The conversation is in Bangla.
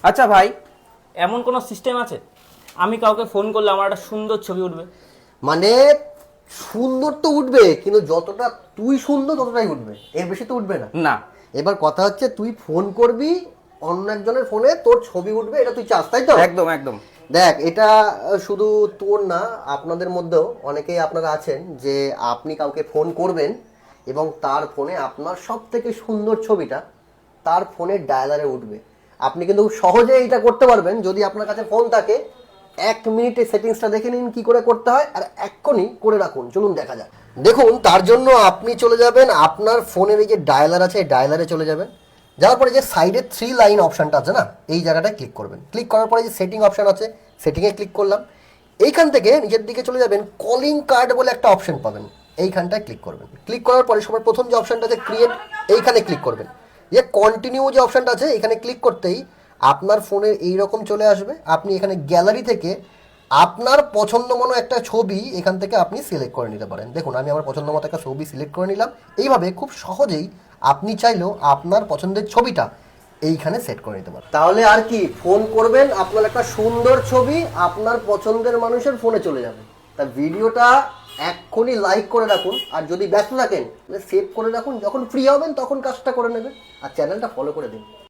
আচ্ছা ভাই, এমন কোনো সিস্টেম আছে আমি কাউকে ফোন করলে আমার একটা সুন্দর ছবি উঠবে? মানে সুন্দর তো উঠবে, কিন্তু যতটা তুই সুন্দর ততটাই উঠবে, এর বেশি তো উঠবে না। না। এবার কথা হচ্ছে তুই ফোন করবি, অন্য একজনের ফোনে তোর ছবি উঠবে, এটা তুই চাস, তাই তো? একদম একদম। দেখ, এটা শুধু তোর না, আপনাদের মধ্যেও অনেকেই আপনারা আছেন যে আপনি কাউকে ফোন করবেন এবং তার ফোনে আপনার সব থেকে সুন্দর ছবিটা তার ফোনের ডায়ালারে উঠবে। আপনি কিন্তু সহজে এটা করতে পারবেন যদি আপনার কাছে ফোন থাকে। 1 মিনিটে সেটিংসটা দেখে নিন কি করে করতে হয়, আর এক্ষুনি করে রাখুন। চলুন দেখা যাক। দেখুন, তার জন্য আপনি চলে যাবেন আপনার ফোনের এই যে ডায়ালার আছে, এই ডায়ালারে চলে যাবেন। যাওয়ার পরে যে সাইডে 3 লাইন অপশানটা আছে না, এই জায়গাটায় ক্লিক করবেন। ক্লিক করার পরে যে সেটিং অপশান আছে, সেটিংয়ে ক্লিক করলাম। এইখান থেকে নিচের দিকে চলে যাবেন, কলিং কার্ড বলে একটা অপশান পাবেন, এইখানটায় ক্লিক করবেন। ক্লিক করার পরে সবার প্রথম যে অপশানটা আছে ক্রিয়েট, এইখানে ক্লিক করবেন। যে কন্টিনিউ যে অপশানটা আছে, এখানে ক্লিক করতেই আপনার ফোনে এইরকম চলে আসবে। আপনি এখানে গ্যালারি থেকে আপনার পছন্দ মতো একটা ছবি এখান থেকে আপনি সিলেক্ট করে নিতে পারেন। দেখুন, আমি আমার পছন্দ মতো একটা ছবি সিলেক্ট করে নিলাম। এইভাবে খুব সহজেই আপনি চাইলেও আপনার পছন্দের ছবিটা এইখানে সেট করে নিতে পারেন। তাহলে আর কি, ফোন করবেন, আপনার একটা সুন্দর ছবি আপনার পছন্দের মানুষের ফোনে চলে যাবে। তা ভিডিওটা এক্ষুনি লাইক করে রাখুন, আর যদি ব্যস্ত থাকেন তাহলে সেভ করে রাখুন, যখন ফ্রি হবেন তখন কাজটা করে নেবেন, আর চ্যানেলটা ফলো করে দিন।